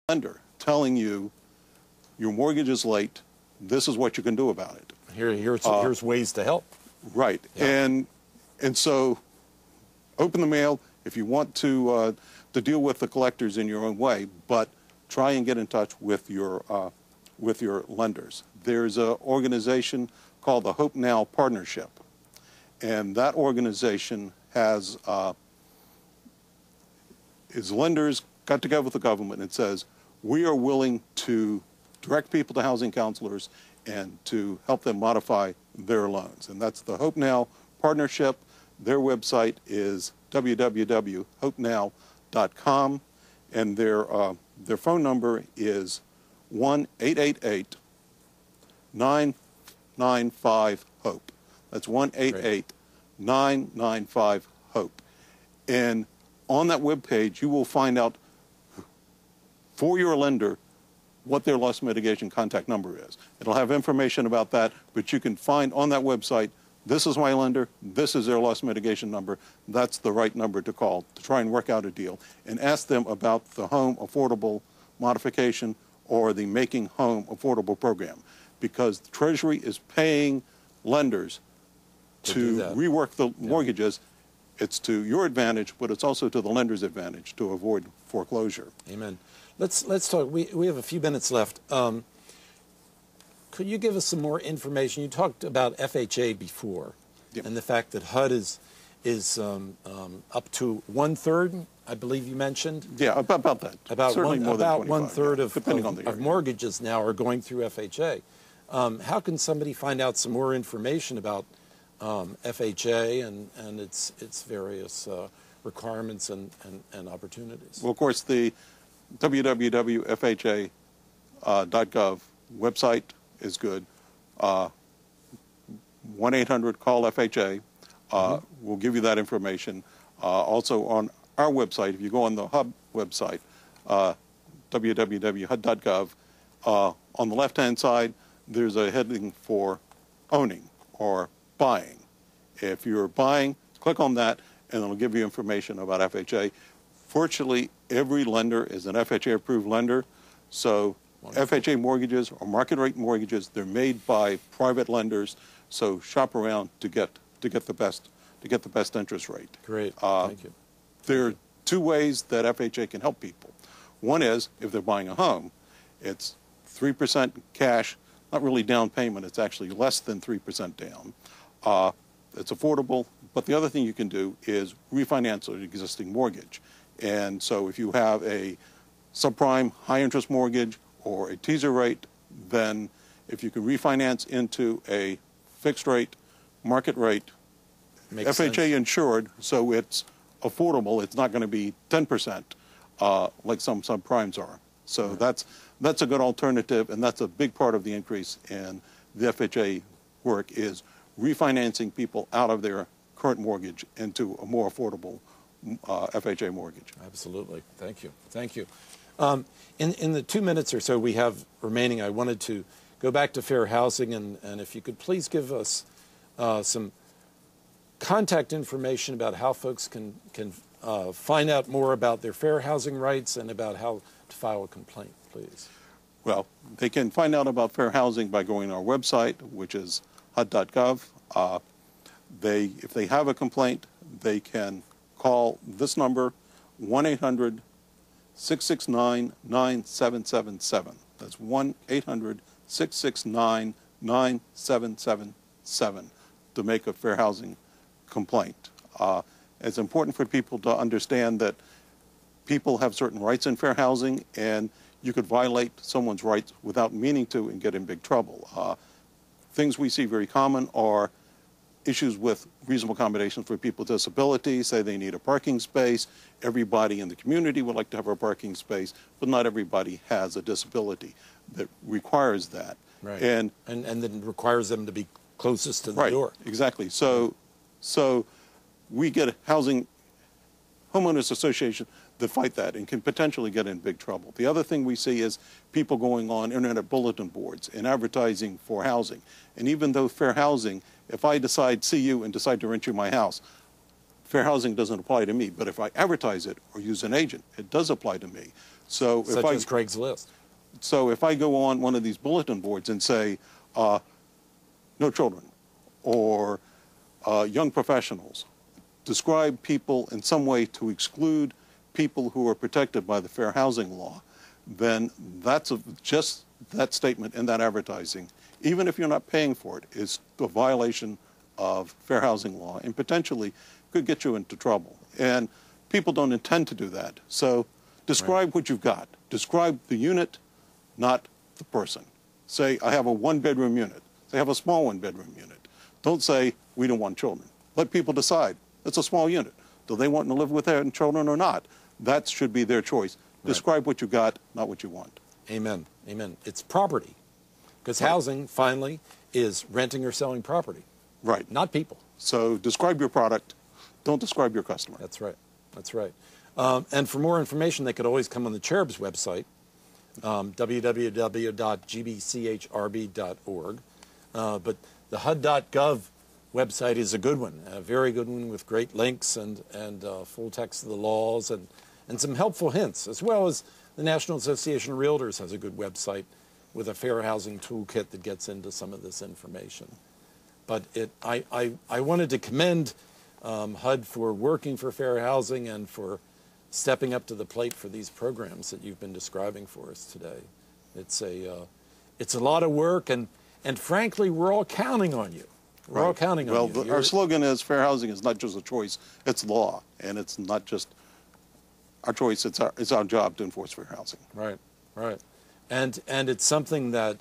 lender telling you your mortgage is late, this is what you can do about it. Here's ways to help. Right. Yeah. And so open the mail if you want to deal with the collectors in your own way, but try and get in touch with your lenders. There's an organization called the Hope Now Partnership, and that organization has is lenders got together with the government and says, we are willing to direct people to housing counselors and to help them modify their loans. And that's the Hope Now Partnership. Their website is www.hopenow.com, and their phone number is 1-888-995-HOPE. That's 1-888-995-HOPE. And on that webpage, you will find out for your lender what their loss mitigation contact number is. It'll have information about that, but you can find on that website, this is my lender, this is their loss mitigation number, that's the right number to call to try and work out a deal, and ask them about the home affordable modification or the Making Home Affordable program, because the Treasury is paying lenders to rework the mortgages. It's to your advantage, but it's also to the lender's advantage to avoid foreclosure. Amen. Let's talk. We have a few minutes left. Could you give us some more information? You talked about FHA before, and the fact that HUD is up to 1/3, I believe you mentioned. Yeah, about that. About one third of mortgages now are going through FHA. How can somebody find out some more information about FHA and its various requirements and opportunities? Well, of course, the www.fha.gov website is good. 1-800-CALL-FHA will give you that information. Also on our website, if you go on the HUB website, www.hud.gov, on the left-hand side, there's a heading for owning or buying. If you're buying, click on that, and it'll give you information about FHA. Fortunately, every lender is an FHA-approved lender, so FHA mortgages or market-rate mortgages, they're made by private lenders. So shop around to get the best interest rate. Great, thank you. There are two ways that FHA can help people. One is if they're buying a home, it's 3% cash, not really down payment. It's actually less than 3% down. It's affordable, but the other thing you can do is refinance an existing mortgage. And so if you have a subprime high interest mortgage or a teaser rate, then if you can refinance into a fixed rate, market rate, FHA insured, so it's affordable, it's not going to be 10% like some subprimes are. So that's a good alternative, and that's a big part of the increase in the FHA work is refinancing people out of their current mortgage into a more affordable FHA mortgage. Absolutely. Thank you. Thank you. In the 2 minutes or so we have remaining, I wanted to go back to fair housing, and if you could please give us some contact information about how folks can find out more about their fair housing rights and about how to file a complaint, please. Well, they can find out about fair housing by going to our website, which is hud.gov. If they have a complaint, they can call this number, 1-800-669-9777. That's 1-800-669-9777 to make a fair housing complaint. It's important for people to understand that people have certain rights in fair housing, and you could violate someone's rights without meaning to and get in big trouble. Things we see very common are issues with reasonable accommodations for people with disabilities, say they need a parking space. Everybody in the community would like to have a parking space, but not everybody has a disability that requires that. Right. And then requires them to be closest to the door. Exactly. So we get a homeowners association that fight that and can potentially get in big trouble. The other thing we see is people going on internet bulletin boards and advertising for housing. And even though fair housing, if I see you and decide to rent you my house, fair housing doesn't apply to me. But if I advertise it or use an agent, it does apply to me. So Such as Craigslist. So if I go on one of these bulletin boards and say, no children, or young professionals, describe people in some way to exclude people who are protected by the fair housing law, then that's just that statement in that advertising, even if you're not paying for it, is a violation of fair housing law and potentially could get you into trouble. And people don't intend to do that. So describe what you've got. Describe the unit, not the person. Say, I have a one-bedroom unit. Say, I have a small one-bedroom unit. Don't say, we don't want children. Let people decide. It's a small unit. Do they want to live with their children or not? That should be their choice. Describe what you got, not what you want. Amen. Amen. It's property. Because housing, finally, is renting or selling property. Right. Not people. So describe your product. Don't describe your customer. That's right. That's right. And for more information, they could always come on the Cherub's website, www.gbchrb.org. But the HUD.gov website is a good one, a very good one with great links and full text of the laws and some helpful hints, as well as the National Association of Realtors has a good website with a fair housing toolkit that gets into some of this information. But I wanted to commend HUD for working for fair housing and for stepping up to the plate for these programs that you've been describing for us today. It's a lot of work, and frankly, we're all counting on you. We're all counting on you. Well, our slogan is fair housing is not just a choice, it's law, and it's not just our choice, it's our job to enforce fair housing. Right, right. And it's something that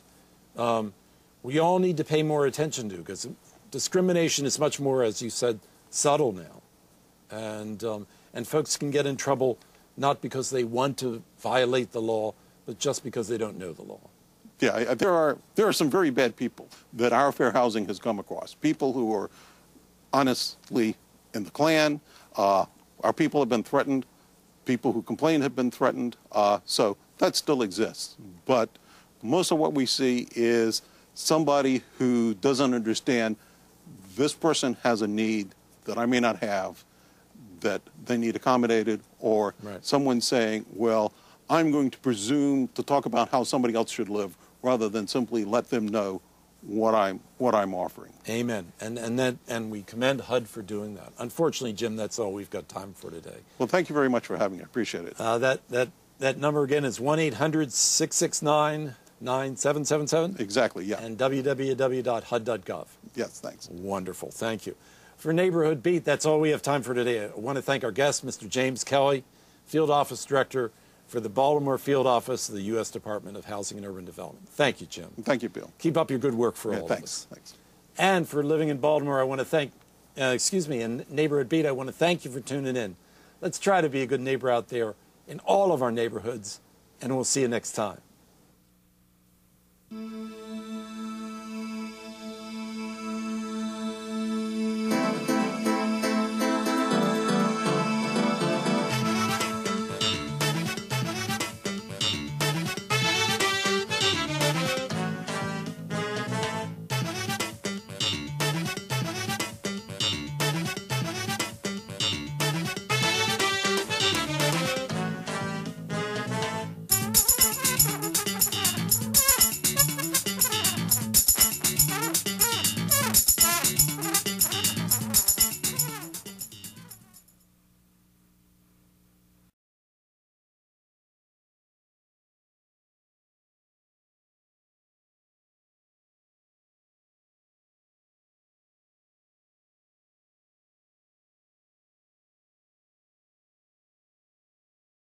we all need to pay more attention to, because discrimination is much more, as you said, subtle now. And folks can get in trouble not because they want to violate the law, but just because they don't know the law. Yeah, there are some very bad people that our fair housing has come across. People who are honestly in the Klan. Our people have been threatened. People who complain have been threatened. So that still exists. But most of what we see is somebody who doesn't understand this person has a need that I may not have, that they need accommodated, or someone saying, well, I'm going to presume to talk about how somebody else should live rather than simply let them know what I'm offering. Amen. And we commend HUD for doing that. Unfortunately, Jim, that's all we've got time for today. Well, thank you very much for having me. I appreciate it. That number again is 1-800-669-9777? Exactly, yeah. And www.hud.gov. Yes, thanks. Wonderful. Thank you. For Neighborhood Beat, that's all we have time for today. I want to thank our guest, Mr. James Kelly, Field Office Director for the Baltimore Field Office of the U.S. Department of Housing and Urban Development. Thank you, Jim. Thank you, Bill. Keep up your good work for all of us. Thanks. And for living in Baltimore, I want to thank, in Neighborhood Beat, I want to thank you for tuning in. Let's try to be a good neighbor out there in all of our neighborhoods, and we'll see you next time.